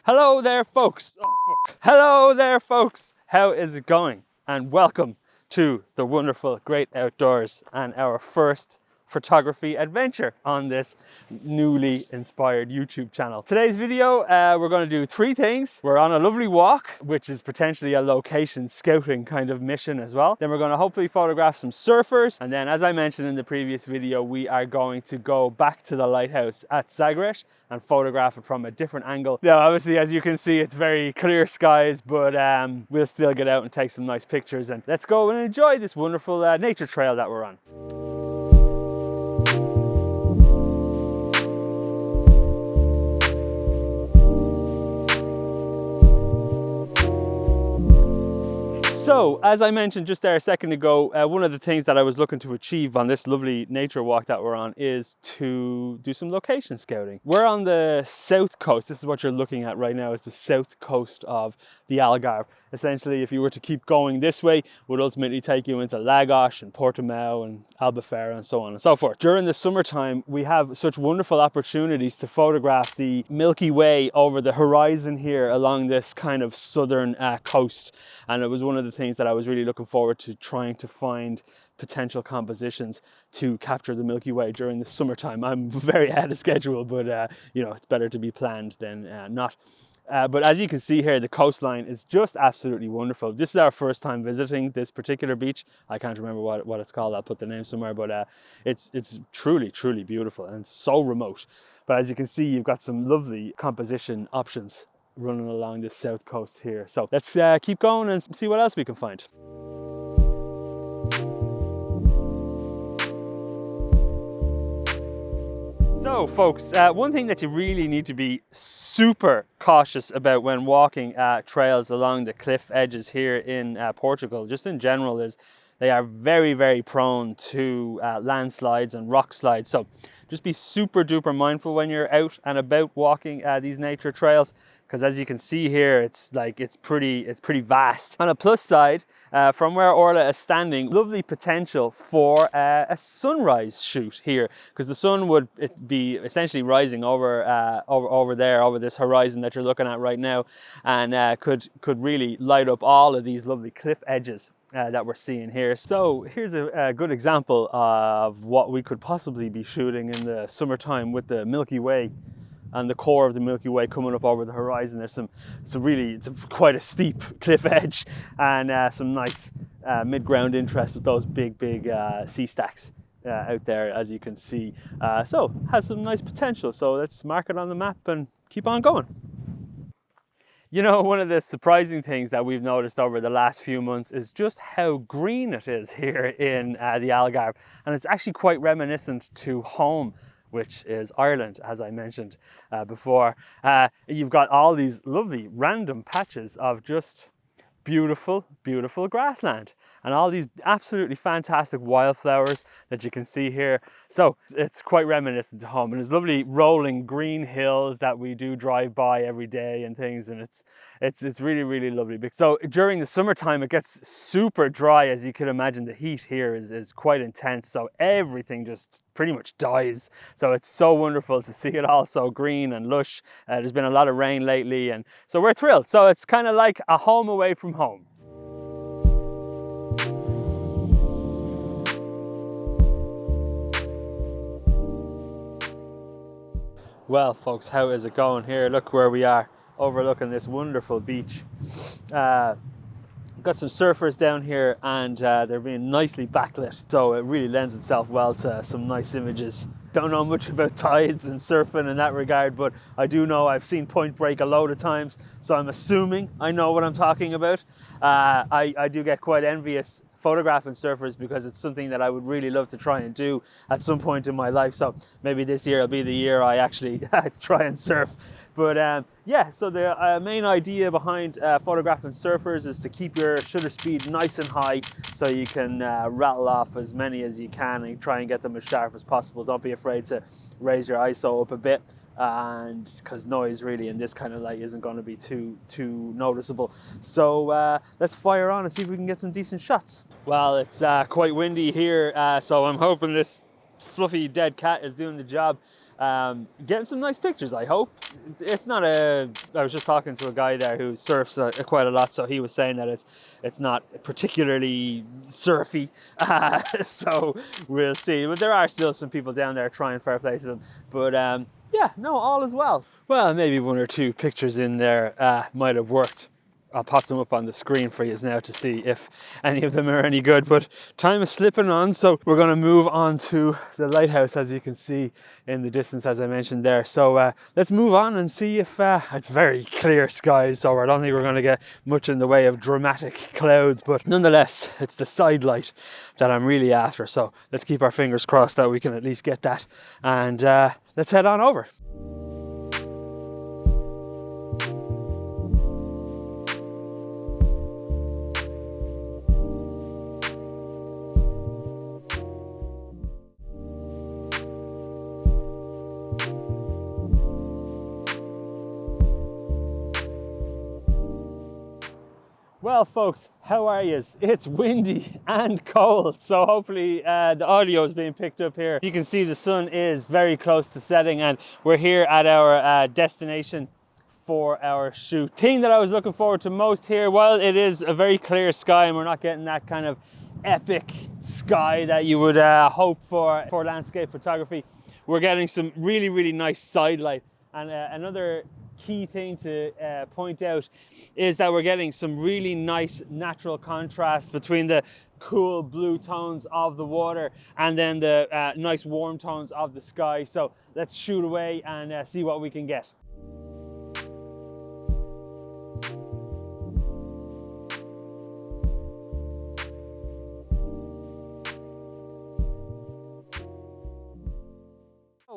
Hello there, folks. Oh, fuck. Hello there, folks. How is it going? And welcome to the wonderful, great outdoors and our first photography adventure on this newly inspired YouTube channel. Today's video, we're going to do three things. We're on a lovely walk, which is potentially a location scouting kind of mission as well. Then we're going to hopefully photograph some surfers. And then, as I mentioned in the previous video, we are going to go back to the lighthouse at Sagres and photograph it from a different angle. Now, obviously, as you can see, it's very clear skies, but we'll still get out and take some nice pictures. And let's go and enjoy this wonderful nature trail that we're on. So, as I mentioned just there a second ago, one of the things that I was looking to achieve on this lovely nature walk that we're on is to do some location scouting. We're on the south coast. This is what you're looking at right now, is the south coast of the Algarve. Essentially, if you were to keep going this way, would ultimately take you into Lagos and Portimao and Albufeira and so on and so forth. During the summertime, we have such wonderful opportunities to photograph the Milky Way over the horizon here along this kind of southern coast. And it was one of the things that I was really looking forward to, trying to find potential compositions to capture the Milky Way during the summertime. I'm very ahead of schedule, but you know, it's better to be planned than not. But as you can see here, the coastline is just absolutely wonderful. This is our first time visiting this particular beach. I can't remember what it's called. I'll put the name somewhere, but it's truly, truly beautiful and so remote. But as you can see, you've got some lovely composition options running along this south coast here. So let's keep going and see what else we can find. So folks, one thing that you really need to be super cautious about when walking trails along the cliff edges here in Portugal, just in general, is they are very, very prone to landslides and rock slides. So just be super duper mindful when you're out and about walking these nature trails, because as you can see here, it's pretty vast. On a plus side, from where Orla is standing, lovely potential for a sunrise shoot here, because the sun would be essentially rising over there, over this horizon that you're looking at right now, and could really light up all of these lovely cliff edges that we're seeing here. So here's a good example of what we could possibly be shooting in the summertime with the Milky Way and the core of the Milky Way coming up over the horizon. There's it's quite a steep cliff edge and some nice mid-ground interest with those big sea stacks out there, as you can see. So has some nice potential. So let's mark it on the map and keep on going. You know, one of the surprising things that we've noticed over the last few months is just how green it is here in the Algarve. And it's actually quite reminiscent to home, which is Ireland, as I mentioned before. You've got all these lovely random patches of just beautiful, beautiful grassland and all these absolutely fantastic wildflowers that you can see here. So it's quite reminiscent to home, and it's lovely rolling green hills that we do drive by every day and things, and it's really, really lovely. So during the summertime, it gets super dry. As you can imagine, the heat here is quite intense, so everything just pretty much dies. So it's so wonderful to see it all so green and lush. There's been a lot of rain lately, and so we're thrilled. So it's kind of like a home away from home. Well, folks, how is it going here? Look where we are, overlooking this wonderful beach. Got some surfers down here, and they're being nicely backlit, so it really lends itself well to some nice images. Don't know much about tides and surfing in that regard, but I do know I've seen Point Break a load of times, so I'm assuming I know what I'm talking about. I do get quite envious photographing surfers, because it's something that I would really love to try and do at some point in my life. So maybe this year will be the year I actually try and surf. But yeah, so the main idea behind photographing surfers is to keep your shutter speed nice and high, so you can rattle off as many as you can and try and get them as sharp as possible. Don't be afraid to raise your ISO up a bit, and because noise really in this kind of light isn't going to be too noticeable. So let's fire on and see if we can get some decent shots. Well, it's quite windy here, so I'm hoping this fluffy dead cat is doing the job. Getting some nice pictures, I hope. It's not a... I was just talking to a guy there who surfs quite a lot, so he was saying that it's not particularly surfy. So we'll see. But there are still some people down there trying, fair play to them. But yeah, no, all is well. Well, maybe one or two pictures in there might have worked. I'll pop them up on the screen for you now to see if any of them are any good, but time is slipping on, so we're going to move on to the lighthouse, as you can see in the distance, as I mentioned there. So let's move on and see if it's very clear skies, so I don't think we're going to get much in the way of dramatic clouds, but nonetheless, it's the side light that I'm really after. So let's keep our fingers crossed that we can at least get that, and let's head on over. Well, folks, how are you? It's windy and cold, so hopefully the audio is being picked up here. You can see the sun is very close to setting, and we're here at our destination for our shoot. The thing that I was looking forward to most here, while it is a very clear sky and we're not getting that kind of epic sky that you would hope for landscape photography, we're getting some really, really nice side light. And another key thing to point out is that we're getting some really nice natural contrast between the cool blue tones of the water and then the nice warm tones of the sky. So let's shoot away and see what we can get.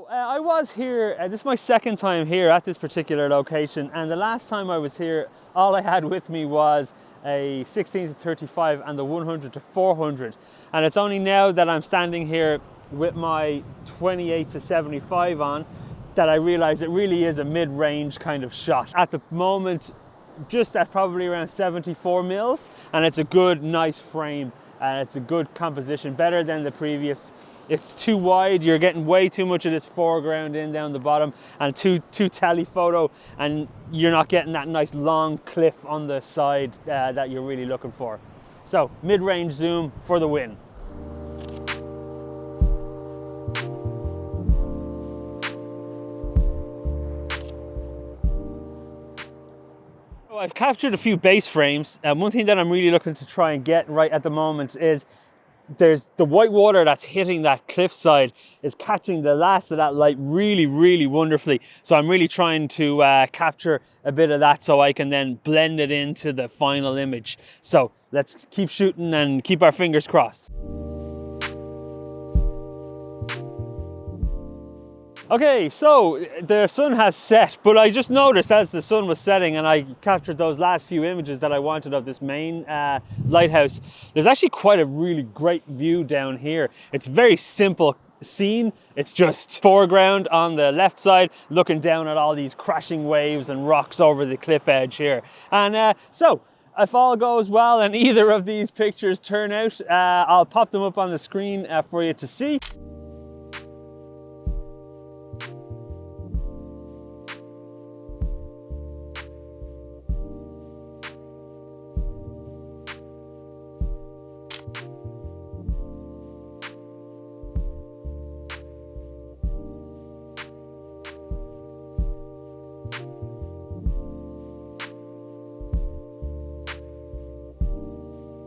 I was here, this is my second time here at this particular location, and the last time I was here, all I had with me was a 16 to 35 and the 100 to 400. And it's only now that I'm standing here with my 28 to 75 on that I realize it really is a mid-range kind of shot. At the moment, just at probably around 74 mils, and it's a good, nice frame, and it's a good composition, better than the previous. It's too wide, you're getting way too much of this foreground in down the bottom, and too telephoto, and you're not getting that nice long cliff on the side that you're really looking for. So mid-range zoom for the win. I've captured a few base frames, and one thing that I'm really looking to try and get right at the moment is there's the white water that's hitting that cliffside is catching the last of that light really, really wonderfully. So I'm really trying to capture a bit of that so I can then blend it into the final image. So let's keep shooting and keep our fingers crossed. Okay, so the sun has set, but I just noticed as the sun was setting and I captured those last few images that I wanted of this main lighthouse, there's actually quite a really great view down here. It's very simple scene. It's just foreground on the left side, looking down at all these crashing waves and rocks over the cliff edge here. And so if all goes well and either of these pictures turn out, I'll pop them up on the screen for you to see.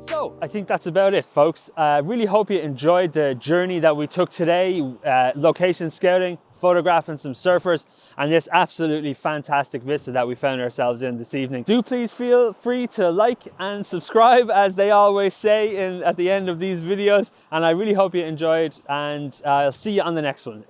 So I think that's about it, folks. I really hope you enjoyed the journey that we took today, location scouting, photographing some surfers, and this absolutely fantastic vista that we found ourselves in this evening. Do please feel free to like and subscribe, as they always say at the end of these videos, and I really hope you enjoyed, and I'll see you on the next one.